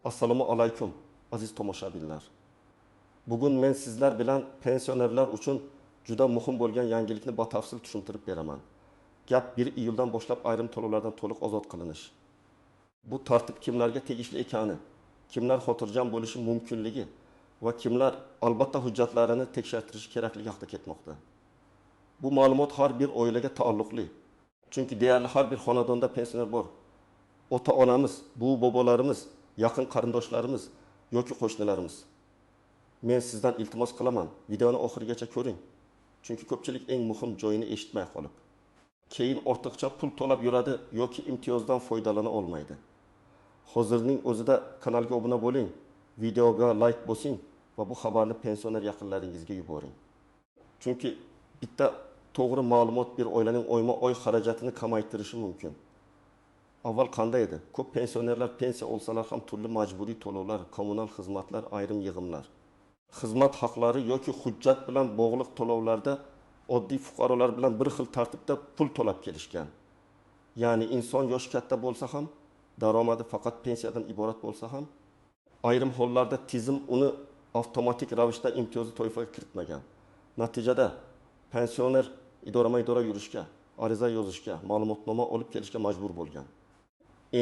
Assalomu alaykum aziz tomoshabinlar. Bugun men sizlar bilan pensionerlar uchun juda muhim bo'lgan yangilikni batafsil tushuntirib beraman. Gap 1 iyuldan boshlab ayrim to'lovlardan to'liq ozod qilinish. Bu tartib kimlarga tegishli ekani, kimlar xotirjam bo'lishi mumkinligi va kimlar albatta hujjatlarini tekshirtirishi kerakligi haqida ketmoqda. Bu ma'lumot har bir oilaga taalluqli. Chunki deyarli har bir xonadonda pensioner bor. Ota-onamiz, buvi-bobolarimiz, yaqin qarindoshlarimiz yoki qo'shnilarimiz. Men sizdan iltimos qilaman, videoni oxirigacha ko'ring. Chunki ko'pchilik eng muhim joyini eshitmay qolib, keyin ortiqcha pul to'lab yuradi yoki imtiyozdan foydalana olmaydi. Hozirning o'zida kanalga obuna bo'ling, videoga like bosing va bu xabarni pensioner yaqinlaringizga yuboring. Chunki bitta to'g'ri ma'lumot bir oilaning oyma-oy xarajatini kamaytirishi mumkin. Avval qanday edi? Ko'p pensionerlar pensiya olsalar ham turli majburiy to'lovlar, kommunal xizmatlar, ayrim yig'imlar, xizmat haqlari yoki hujjat bilan bog'liq to'lovlarda oddiy fuqarolar bilan bir xil tartibda pul to'lab kelishgan. Ya'ni inson yoshi katta bo'lsa ham, daromadi faqat pensiyadan iborat bo'lsa ham, ayrim hollarda tizim uni avtomatik ravishda imtiyozli toifaga kiritmagan. Natijada pensioner idorama-idora yurishga, ariza yozishga, ma'lumotnoma olib kelishga majbur bo'lgan.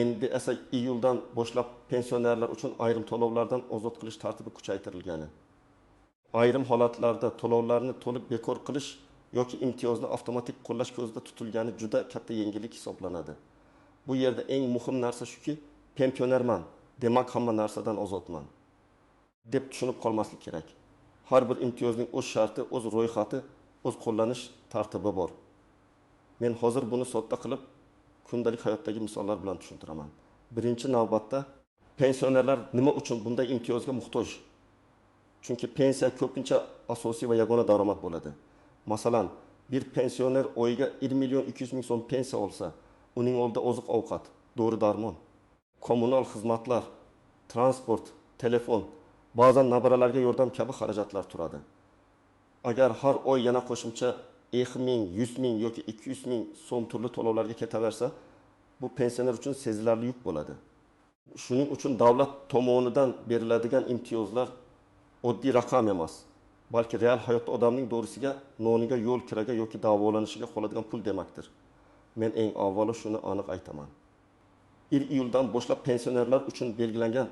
Endi esa iyuldan boshlab pensionerlar uchun ayrim to'lovlardan ozod qilish tartibi kuchaytirilgani. Ayrim holatlarda to'lovlarni to'liq bekor qilish yoki imtiyozni avtomatik qo'llash ko'zda tutilgani juda katta yengillik hisoblanadi. Bu yerda eng muhim narsa shuki, pensionerman, demak hamma narsadan ozodman deb tushunib qolmaslik kerak. Har bir imtiyozning o'z sharti, o'z ro'yxati, o'z qo'llanish tartibi bor. Men hozir buni sodda qilib kundalik hayotdagi misollar bilan tushuntiraman. Birinchi navbatda pensionerlar nima uchun bunday imtiyozga muhtoj? Chunki pensiya ko'pincha asosiy va yagona daromad bo'ladi. Masalan, bir pensioner oyiga 1 million 200 ming so'm pensiya olsa, uning oldida oziq-ovqat, dori-darmon, kommunal xizmatlar, transport, telefon, ba'zan nabiralarga yordam kabi xarajatlar turadi. Agar har oy yana qo'shimcha 2 ming, 100 ming yoki 200 ming so'm turli to'lovlarga ketaversa, bu pensioner uchun sezilarli yuk bo'ladi. Shuning uchun davlat tomonidan beriladigan imtiyozlar oddiy raqam emas, balki real hayotda odamning do'risiga, noniga, yo'l kiraga yoki davolanishiga qoladigan pul demakdir. Men eng avvalo shuni aniq aytaman. 1 iyuldan boshlab pensionerlar uchun belgilangan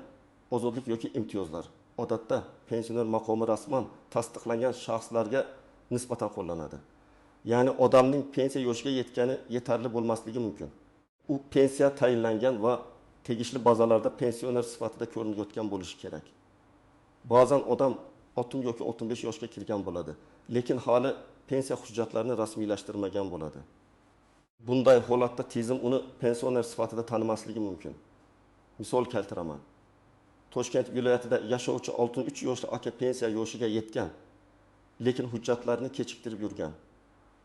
ozodlik yoki imtiyozlar odatda pensioner maqomi rasman tasdiqlangan shaxslarga nisbatan qo'llanadi. Ya'ni odamning pensiya yoshiga yetgani yetarli bo'lmasligi mumkin. U pensiya tayinlangan va tegishli bazalarda pensioner sifatida ko'rinayotgan bo'lishi kerak. Ba'zan odam 60 yoki 65 yoshga kirgan bo'ladi, lekin hali pensiya hujjatlarini rasmiylashtirmagan bo'ladi. Bunday holatda tizim uni pensioner sifatida tanimasligi mumkin. Misol keltiraman. Toshkent viloyatida yashovchi 63 yoshli aka pensiya yoshiga yetgan, lekin hujjatlarini kechiktirib yurgan.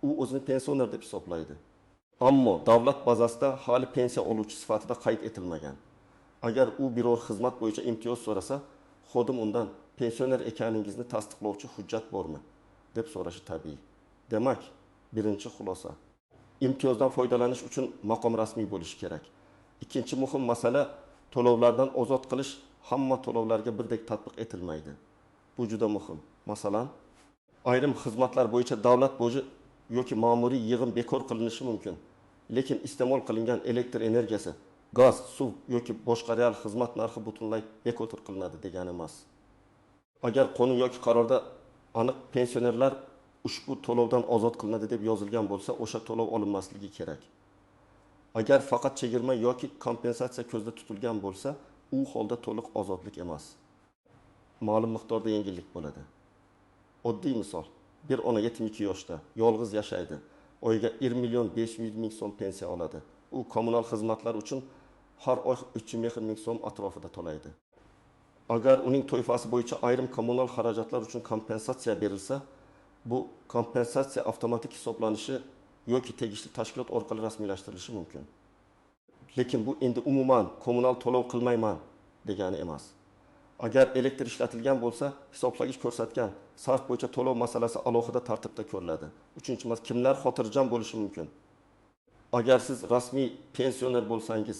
U o'zini pensioner deb hisoblaydi. Ammo davlat bazasida hali pensiya oluvchi sifatida qayd etilmagan. Agar u biror xizmat bo'yicha imtiyoz so'rasa, xodim undan pensioner ekaningizni tasdiqlovchi hujjat bormi deb so'rashi tabiiy. Demak, birinchi xulosa, imtiyozdan foydalanish uchun maqom rasmiy bo'lishi kerak. Ikkinchi muhim masala, to'lovlardan ozod qilish hamma to'lovlarga birdek tatbiq etilmaydi. Bu juda muhim. Masalan, ayrim xizmatlar bo'yicha davlat boji yoki ma'muriy yig'im bekor qilinishi mumkin. Lekin iste'mol qilingan elektr energiyasi, gaz, suv yoki boshqa real xizmat narxi butunlay bekor qilinadi degani emas. Agar qonun yoki qarorda aniq pensionerlar ushbu to'lovdan ozod qilinadi deb yozilgan bo'lsa, o'sha to'lov olinmasligi kerak. Agar faqat chegirma yoki kompensatsiya ko'zda tutilgan bo'lsa, u holda to'liq ozodlik emas. Ma'lum miqdorda yengillik bo'ladi. Oddiy misol, bir ona 72 yoshda, yolg'iz yashaydi. Oyiga 1 million 500 ming so'm pensiya oladi. U kommunal xizmatlar uchun har oy 300 ming so'm atrofida to'laydi. Agar uning toifasi bo'yicha ayrim kommunal xarajatlar uchun kompensatsiya berilsa, bu kompensatsiya avtomatik hisoblanishi yoki tegishli tashkilot orqali rasmiylashtirilishi mumkin. Lekin bu endi umuman kommunal to'lov qilmayman degani emas. Agar elektr ishlatilgan bo'lsa, hisoblagich ko'rsatgan sarf bo'yicha to'lov masalasi alohida tartibda ko'riladi. Uchinchi masala, kimlar xotirjam bo'lishi mumkin? Agar siz rasmiy pensioner bo'lsangiz,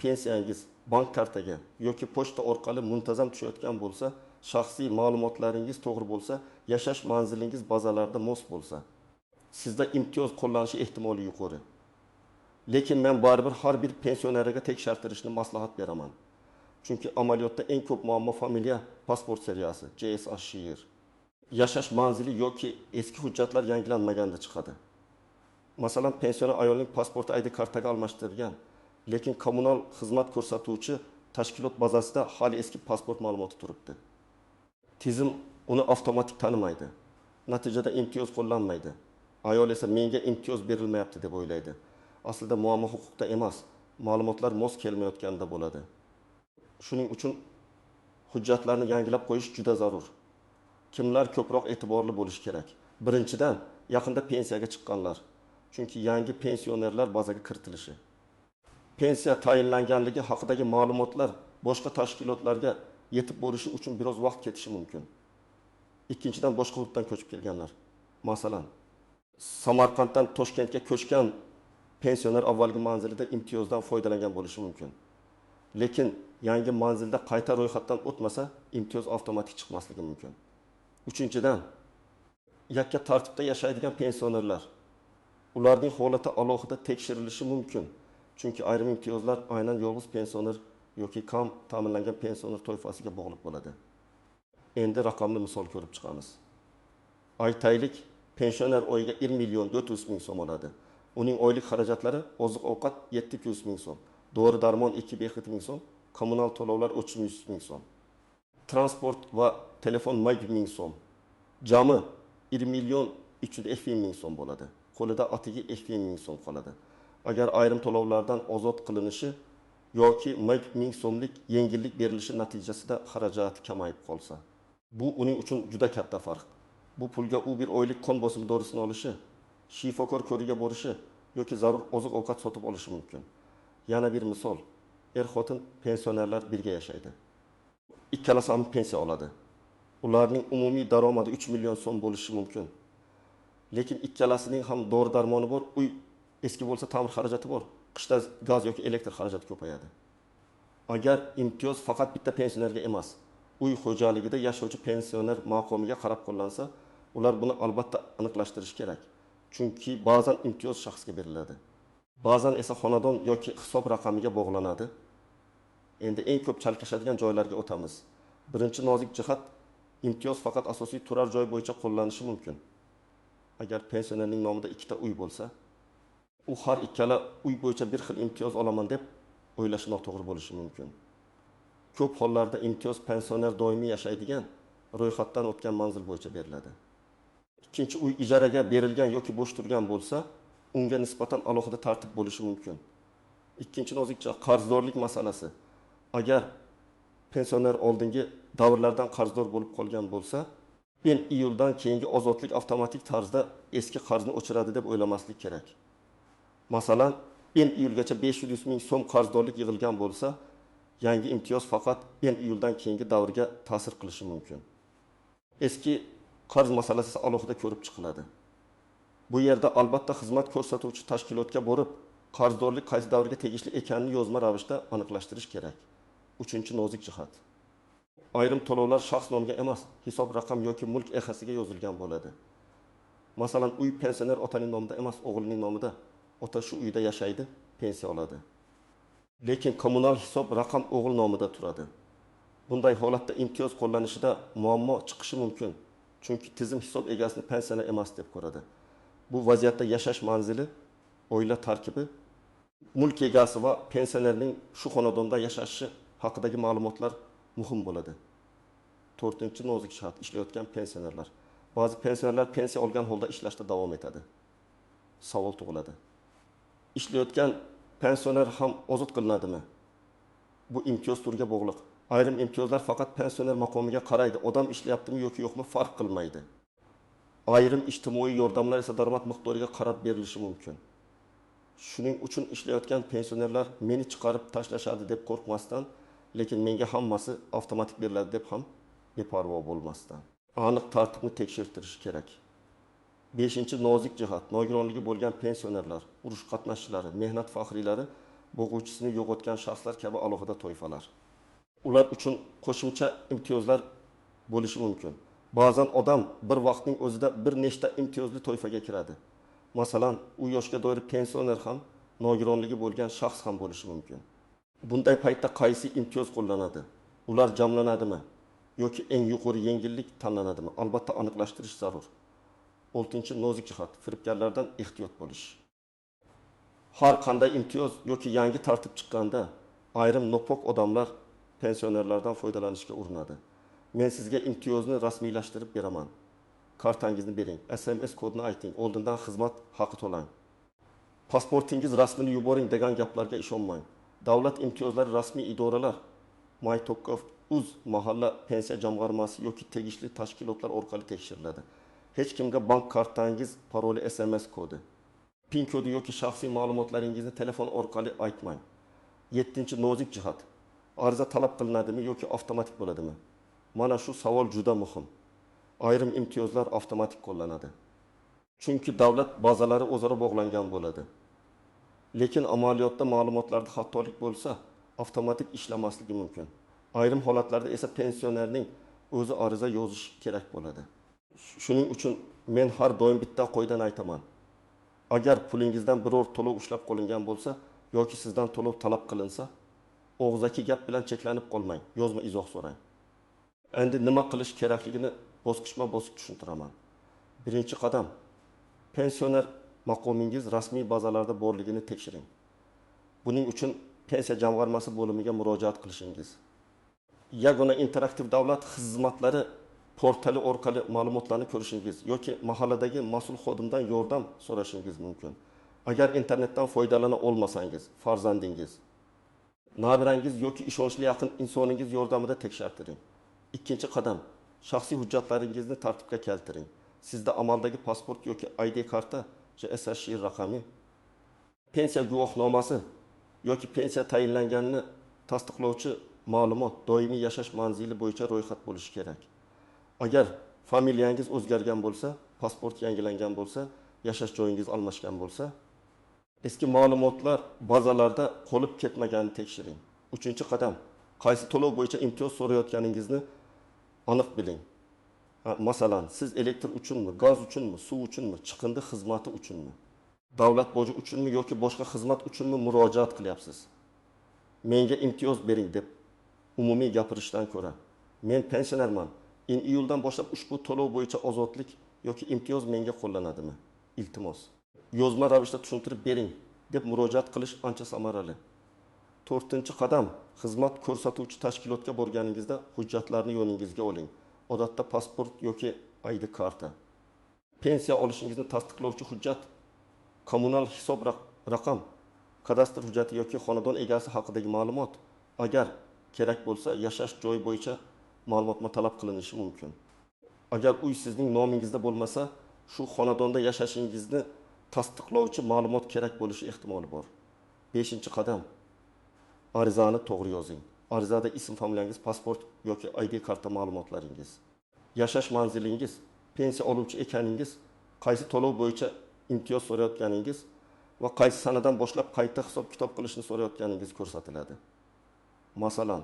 pensiyangiz bank kartaga yoki pochta orqali muntazam tushayotgan bo'lsa, shaxsiy ma'lumotlaringiz to'g'ri bo'lsa, yashash manzilingiz bazalarida mos bo'lsa, sizda imtiyoz qo'llanishi ehtimoli yuqori. Lekin men baribir har bir pensionerga tekshirtirishni maslahat beraman. Chunki amaliyotda eng ko'p muammo familiya pasport seriyasi, JSH. Yashash manzili yoki eski hujjatlar yangilanmaganda chiqadi. Masalan, pensioner ayolning pasporti ID kartaga almashtirilgan, lekin kommunal xizmat ko'rsatuvchi tashkilot bazasida hali eski pasport ma'lumoti turibdi. Tizim uni avtomatik tanimaydi. Natijada imtiyoz qo'llanmaydi. Ayol esa menga imtiyoz berilmayapti deb o'ylaydi. Aslida muammo huquqda emas, ma'lumotlar mos kelmayotganda bo'ladi. Shuning uchun hujjatlarni yangilab qo'yish juda zarur. Kimlar ko'proq e'tiborli bo'lishi kerak? Birinchidan, yaqinda pensiyaga chiqqanlar. Chunki yangi pensionerlar bazaga kiritilishi. Pensiya tayinlanganligi haqidagi ma'lumotlar boshqa tashkilotlarga yetib borishi uchun biroz vaqt ketishi mumkin. Ikkinchidan, boshqa hududdan ko'chib kelganlar. Masalan, Samarqanddan Toshkentga ko'chgan pensioner avvalgi manzilida imtiyozdan foydalangan bo'lishi mumkin. Lekin yangi manzilda qayta ro'yxatdan o'tmasa, imtiyoz avtomatik chiqmasligi mumkin. Uchinchidan, yakka tartibda yashaydigan pensionerlar. Ularning holati alohida tekshirilishi mumkin. Chunki ayrim imtiyozlar aynan yolg'iz pensioner yoki kam ta'minlangan pensioner toifasiga bog'liq bo'ladi. Endi raqamli misol ko'rib chiqamiz. Aytaylik, pensioner oyiga 1 million 400 ming so'm oladi. Uning oylik xarajatlari oziq-ovqat 700 ming so'm, dori-darmon 2-3 ming so'm, kommunal to'lovlar 300 ming so'm, transport va telefon 1 ming so'm. Jami 1 million 350 ming so'm bo'ladi. Qo'lida atigi 2 ming so'm qoladi. Agar ayrim to'lovlardan ozod qilinishi yoki 1 ming so'mlik yengillik berilishi natijasida xarajati kamayib qolsa, bu uning uchun juda katta farq. Bu pulga u bir oylik qon bosimi dorisini olishi, shifokor ko'riga borishi yoki zarur oziq-ovqat sotib olishi mumkin. Yana bir misol, er-xotin pensionerlar birga yashaydi. Ikkalasi ham pensiya oladi. Ularning umumiy daromadi 3 million so'm bo'lishi mumkin. Lekin ikkalasining ham dori-darmoni bor, uy eski bo'lsa ta'mir xarajati bor, qishda gaz yoki elektr xarajati ko'payadi. Agar imtiyoz faqat bitta pensionerga emas, uy xo'jaligida yashovchi pensioner maqomiga qarab qo'llansa, ular buni albatta aniqlashtirish kerak. Chunki ba'zan imtiyoz shaxsga beriladi. Ba'zan esa xonadon yoki hisob raqamiga bog'lanadi. Endi eng ko'p chalkashadigan joylarga o'tamiz. Birinchi nozik jihat, imtiyoz faqat asosiy turar joy bo'yicha qo'llanishi mumkin. Agar pensionerning nomida ikkita uy bo'lsa, u har ikkala uy bo'yicha bir xil imtiyoz olaman deb o'ylashi noto'g'ri bo'lishi mumkin. Ko'p hollarda imtiyoz pensioner doimiy yashaydigan, ro'yxatdan o'tgan manzil bo'yicha beriladi. Ikkinchi uy ijaraga berilgan yoki bo'sh turgan bo'lsa, unga nisbatan alohida tartib bo'lishi mumkin. Ikkinchi nozik jihat qarzdorlik masalasi. Agar pensioner oldingi davrlardan qarzdor bo'lib qolgan bo'lsa, 1 iyuldan keyingi ozodlik avtomatik tarzda eski qarzni o'chiradi deb o'ylamaslik kerak. Masalan, 1 iyulgacha 500 ming so'm qarzdorlik yig'ilgan bo'lsa, yangi imtiyoz faqat 1 iyuldan keyingi davrga ta'sir qilishi mumkin. Eski qarz masalasi alohida ko'rib chiqiladi. Bu yerda albatta xizmat ko'rsatuvchi tashkilotga borib, qarzdorlik qaysi davrga tegishli ekanini yozma ravishda aniqlashtirish kerak. Uchinchi nozik jihat. Ayrim to'lovlar shaxs nomiga emas, hisob raqam yoki mulk ehasiga yozilgan bo'ladi. Masalan, uy pensioner otaning nomida emas, o'g'lining nomida. Ota shu uyda yashaydi, pensiya oladi. Lekin kommunal hisob raqam o'g'il nomida turadi. Bunday holatda imtiyoz qo'llanishida muammo chiqishi mumkin. Chunki tizim hisob egasini pensioner emas deb ko'radi. Bu vaziyatda yashash manzili, oila tarkibi, mulk egasi va pensionerning shu xonadonda yashashi haqidagi ma'lumotlar muhim bo'ladi. 4-nozik jihat, ishlayotgan pensionerlar. Ba'zi pensionerlar pensiya olgan holda ishlashda davom etadi. Savol tug'iladi. Ishlayotgan pensioner ham ozod qilinadimi? Bu imtiyoz turiga bog'liq. Ayrim imtiyozlar faqat pensioner maqomiga qaraydi. Odam ishlayaptimi yoki yo'qmi farq qilmaydi. Ayrim ijtimoiy yordamlar esa daromad miqdoriga qarab berilishi mumkin. Shuning uchun ishlayotgan pensionerlar meni chiqarib tashlashadi deb qo'rqmasdan, lekin menga hammasi avtomatik beriladi deb ham beparvo bo'lmasdan aniq tartibni tekshirtirish kerak. 5-nozik jihat, nogironligi bo'lgan pensionerlar, urush qatnashchilari, mehnat faxriylari bo'g'uvchisini yo'qotgan shaxslar kabi alohida toifalar. Ular uchun qo'shimcha imtiyozlar bo'lishi mumkin. Ba'zan odam bir vaqtning o'zida bir nechta imtiyozli toifaga kiradi. Masalan, u yoshga doir pensioner ham, nogironligi bo'lgan shaxs ham bo'lishi mumkin. Bunday paytda qaysi imtiyoz qo'llanadi? Ular jamlanadimi yoki eng yuqori yengillik tanlanadimi? Albatta aniqlashtirish zarur. 6. Nozik jihat: firibgarlardan ehtiyot bo'lish. Har qanday imtiyoz yoki yangi tartib chiqqanda ayrim nopok odamlar pensionerlardan foydalanishga urinadi. Men sizga imtiyozni rasmiylashtirib beraman. Kartangizni bering, SMS kodini ayting, oldindan xizmat haqi to'lang. Pasportingiz rasmini yuboring degan gaplarga ishonmang. Davlat imtiyozlari rasmiy idoralar, Maytokov.uz mahalla pensiya jamg'armasi yoki tegishli tashkilotlar orqali tekshiriladi. Hech kimga bank kartangiz paroli, SMS kodi, PIN kodi yoki shaxsiy ma'lumotlaringizni telefon orqali aytmang. 7. Nozik jihat: ariza talab qilinadimi yoki avtomatik bo'ladimi? Mana shu savol juda muhim. Ayrim imtiyozlar avtomatik qo'llanadi. Chunki davlat bazalari o'zaro bog'langan bo'ladi. Lekin amaliyotda ma'lumotlarda xatolik bo'lsa, avtomatik ishlamasligi mumkin. Ayrim holatlarda esa pensionerning o'zi ariza yozishi kerak bo'ladi. Shuning uchun men har doim bitta qo'ydan aytaman. Agar pulingizdan biror to'lov ushlab qo'lingan bo'lsa yoki sizdan to'lov talab qilinsa, og'zaki gap bilan cheklanib qolmang, yozma izoh so'rang. Endi nima qilish kerakligini bosqichma-bosqich tushuntiraman. Birinchi qadam: pensioner maqomingiz rasmiy bazalarda borligini tekshiring. Buning uchun pensiya jamg'armasi bo'limiga murojaat qilishingiz, yagona interaktiv davlat xizmatlari portali orqali ma'lumotlarni ko'rishingiz yoki mahalladagi mas'ul xodimdan yordam so'rashingiz mumkin. Agar internetdan foydalana olmasangiz, farzandingiz, nabirangiz yoki ishonchli yaqin insoningiz yordamida tekshirtiring. Ikkinchi qadam: shaxsiy hujjatlaringizni tartibga keltiring. Sizda amaldagi pasport yoki ID karta, JSHI raqami, pensiya guvohnomasi yoki pensiya tayinlanganini tasdiqlovchi ma'lumot, doimiy yashash manzili bo'yicha ro'yxat bo'lishi kerak. Agar familiyangiz o'zgargan bo'lsa, pasport yangilangan bo'lsa, yashash joyingiz almashgan bo'lsa, eski ma'lumotlar bazalarda qolib ketmaganini tekshiring. 3-qadam: qaysi to'lov bo'yicha imtiyoz so'rayotganingizni aniq biling. Masalan, siz elektr uchunmi, gaz uchunmi, suv uchunmi, chiqindi xizmati uchunmi, davlat boji uchunmi yoki boshqa xizmat uchunmi murojaat qilyapsiz? Menga imtiyoz bering deb umumiy gapirishdan ko'ra, men pensionerman, iyuldan boshlab ushbu to'lov bo'yicha ozodlik yoki imtiyoz menga qo'llanadimi? Iltimos, yozma ravishda tushuntirib bering deb murojaat qilish ancha samarali. 4-qadam: xizmat ko'rsatuvchi tashkilotga borganingizda hujjatlarni yoningizga oling. Odatda pasport yoki ID karta, pensiya olishingizni tasdiqlovchi hujjat, kommunal hisob raqam, kadastr hujjati yoki xonadon egasi haqidagi ma'lumot. Agar kerak bo'lsa, yashash joyi bo'yicha ma'lumotma talab qilinishi mumkin. Agar uy sizning nomingizda bo'lmasa, shu xonadonda yashashingizni tasdiqlovchi ma'lumot kerak bo'lishi ehtimoli bor. 5-qadam: arizani to'g'ri yozing. Arizada ism, familiyangiz, pasport yoki ID karta ma'lumotlaringiz, yashash manzilingiz, pensiya oluvchi ekaningiz, qaysi to'lov bo'yicha imtiyoz so'rayotganingiz va qaysi sanadan boshlab qayta hisob-kitob qilishni so'rayotganingiz ko'rsatiladi. Masalan,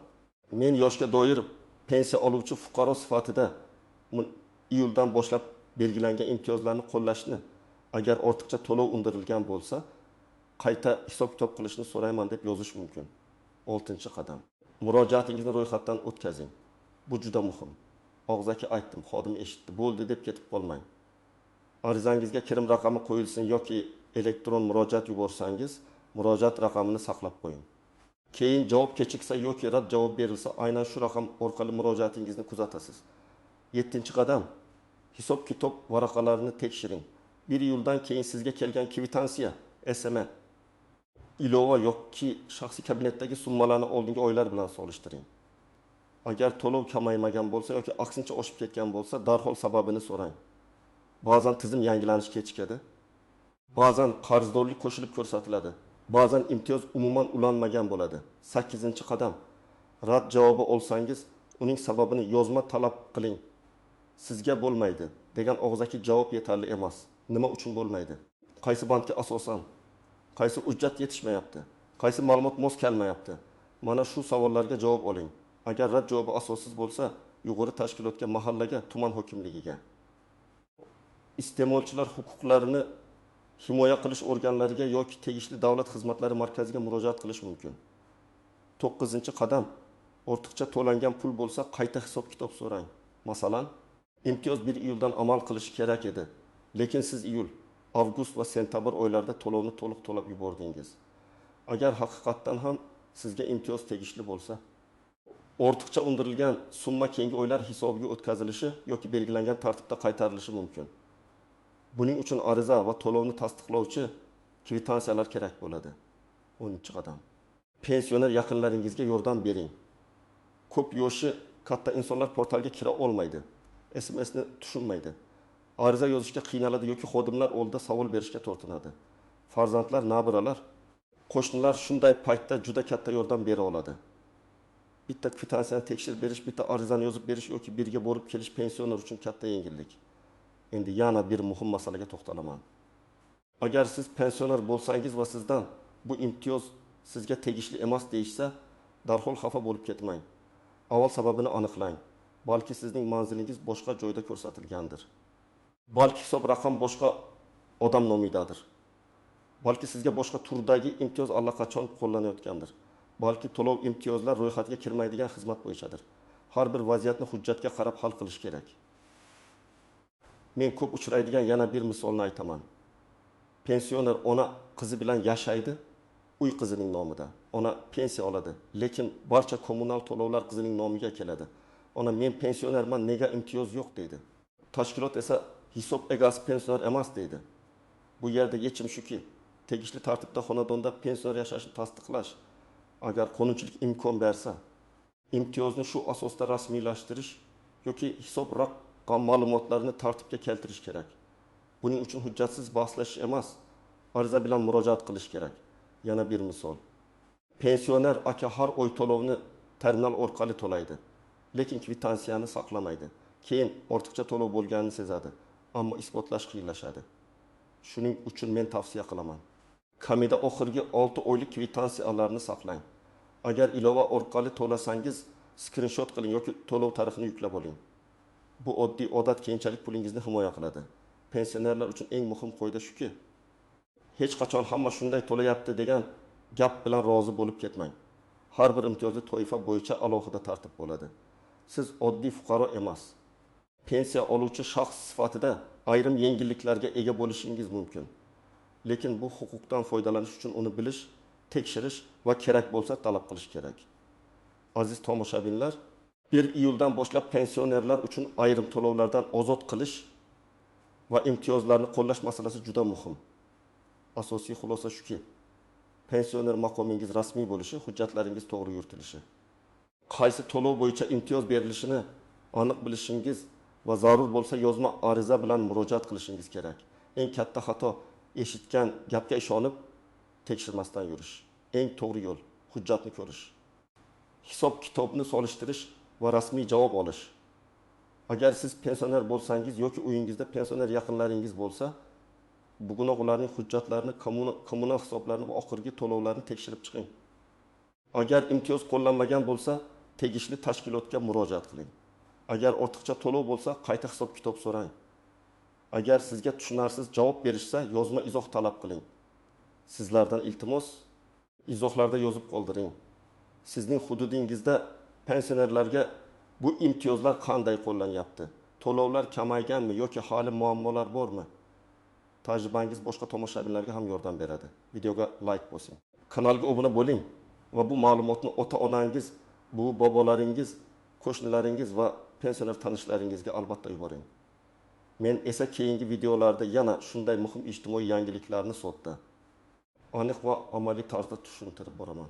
men yoshga doir pensiya oluvchi fuqaro sifatida iyuldan boshlab belgilangan imtiyozlarni qo'llashni, agar ortiqcha to'lov undirilgan bo'lsa, qayta hisob-kitob qilishni so'rayman deb yozish mumkin. 6-qadam: murojaatingizni ro'yxatdan o'tkazing. Bu juda muhim. Og'zaki aytdim, xodim eshitdi, bo'ldi deb ketib qolmang. Arizangizga kirim raqami qo'yilsin yoki elektron murojaat yuborsangiz, murojaat raqamini saqlab qo'ying. Keyin javob kechiksa yoki rad javob berilsa, aynan shu raqam orqali murojaatingizni kuzatasiz. 7-qadam: hisob-kitob varaqalarini tekshiring. 1 iyuldan keyin sizga kelgan kvitansiya, SMS, ilova yoki shaxsiy kabinetdagi summalarni oldingi oylar bilan solishtiring. Agar to'lov kamaymagan bo'lsa yoki aksincha oshib ketgan bo'lsa, darhol sababini so'rang. Ba'zan tizim yangilanishi kechikadi. Ba'zan qarzdorlik qo'shilib ko'rsatiladi. Ba'zan imtiyoz umuman ulanmagan bo'ladi. 8-qadam: rad javobi olsangiz, uning sababini yozma talab qiling. Sizga bo'lmaydi degan og'zaki javob yetarli emas. Nima uchun bo'lmaydi? Qaysi bankka asosan? Qaysi hujjat yetishmayapti? Qaysi ma'lumot mos kelmayapti? Mana shu savollarga javob oling. Agar rad javobi asossiz bo'lsa, yuqori tashkilotga, mahallaga, tuman hokimligiga. Iste'molchilar huquqlarini himoya qilish organlariga yoki tegishli davlat xizmatlari markaziga murojaat qilish mumkin. 9-qadam. Ortiqcha to'langan pul bo'lsa, qayta hisob-kitob so'rang. Masalan, imtiyoz 1 iyuldan amal qilishi kerak edi. Lekin siz iyul, avgust va sentabr oylarida to'lovni to'liq to'lab yubordingiz. Agar haqiqatdan ham sizga imtiyoz tegishli bo'lsa, ortiqcha undirilgan summa keyingi oylar hisobiga o'tkazilishi yoki belgilangan tartibda qaytarilishi mumkin. Buning uchun ariza va to'lovni tasdiqlovchi kvitansiyalar kerak bo'ladi. 10-qadam. Pensioner yaqinlaringizga yordam bering. Ko'p yoshi katta insonlar portalga kira olmaydi. SMS'ni tushunmaydi. Ariza yozishga qiynaladi yoki xodimlar oldida savol berishga tortinadi. Farzandlar, nabiralar, qo'shnilar shunday paytda juda katta yordam bera oladi. Bitta kvitansiyani tekshirib berish, bitta arizani yozib berish yoki birga borib kelish pensioner uchun katta yengillik. Endi yana bir muhim masalaga to'xtalaman. Agar siz pensioner bo'lsangiz va sizdan bu imtiyoz sizga tegishli emas deyishsa, darhol xafa bo'lib ketmang. Avval sababini aniqlang. Balki sizning manzilingiz boshqa joyda ko'rsatilgandir. Balki hisob raqam boshqa odam nomidadir. Balki sizga boshqa turdagi imtiyoz allaqachon qo'llanayotgandir. Balki to'lov imtiyozlar ro'yxatga kirmaydigan xizmat bo'yichadir. Har bir vaziyatni hujjatga qarab hal qilish kerak. Men ko'p uchraydigan yana bir misolni aytaman. Pensioner ona qizi bilan yashaydi, uy qizining nomida. Ona pensiya oladi, lekin barcha kommunal to'lovlar qizining nomiga keladi. Ona men pensionerman, nega imtiyoz yo'q deydi. Tashkilot esa hisob egasi pensioner emas deydi. Bu yerda yechim shuki, tegishli tartibda xonadonda pensioner yashashini tasdiqlash, agar qonunchilik imkon bersa, imtiyozni shu asosda rasmiylashtirish yoki hisob raqam ma'lumotlarini tartibga keltirish kerak. Buning uchun hujjatsiz bahslashish emas, ariza bilan murojaat qilish kerak. Yana bir misol. Pensioner aka har oy to'lovni terminal orqali to'laydi, lekin kvitansiyani saqlamaydi. Keyin ortiqcha to'lov bo'lganini sezadi, ammo isbotlash qiyinlashadi. Shuning uchun men tavsiya qilaman. Kamida oxirgi 6 oylik kvitansiyalarni saqlang. Agar ilova orqali to'lasangiz, skrinshot qiling yoki to'lov tarixini yuklab oling. Bu oddiy odat keyinchalik pulingizni himoya qiladi. Pensionerlar uchun eng muhim qoida shuki, hech qachon hamma shunday to'layapti degan gap bilan rozi bo'lib ketmang. Har bir imtiyozli toifa bo'yicha alohida tartib bo'ladi. Siz oddiy fuqaro emas, pensiya oluvchi shaxs sifatida ayrim yengilliklarga ega bo'lishingiz mumkin. Lekin bu huquqdan foydalanish uchun uni bilish, tekshirish va kerak bo'lsa talab qilish kerak. Aziz tomoshabinlar, 1 iyuldan boshlab pensionerlar uchun ayrim to'lovlardan ozod qilish va imtiyozlarni qo'llash masalasi juda muhim. Asosiy xulosa shuki, pensioner maqomingiz rasmiy bo'lishi, hujjatlaringiz to'g'ri yuritilishi. Qaysi to'lov bo'yicha imtiyoz berilishini aniq bilishingiz va zarur bo'lsa yozma ariza bilan murojaat qilishingiz kerak. Eng katta xato eshitgan gapga ishonib tekshirmasdan yurish. Eng to'g'ri yo'l hujjatni ko'rish. Hisob-kitobni solishtirish va rasmiy javob olish. Agar siz pensioner bo'lsangiz yoki uyingizda pensioner yaqinlaringiz bo'lsa, bugunoq ularning hujjatlarini, kommunal hisoblarini va oxirgi to'lovlarni tekshirib chiqing. Agar imtiyoz qo'llanmagan bo'lsa, tegishli tashkilotga murojaat qiling. Agar ortiqcha to'lov bo'lsa, qayta hisob-kitob so'rang. Agar sizga tushunarsiz javob berishsa, yozma izoh talab qiling. Sizlardan iltimos, izohlarda yozib qoldiring. Sizning hududingizda pensionerlarga bu imtiyozlar qanday qo'llanyapti? To'lovlar kamayganmi yoki hali muammolar bormi? Tajribangiz boshqa tomoshabinlarga ham yordam beradi. Videoga like bosing. Kanalga obuna bo'ling va bu ma'lumotni ota-onangiz, bu bobolaringiz, qo'shnilaringiz va pensioner tanishlaringizga albatta yuboring. Men esa keyingi videolarda yana shunday muhim ijtimoiy yangiliklarni sodda, aniq va amaliy tarzda tushuntirib boraman.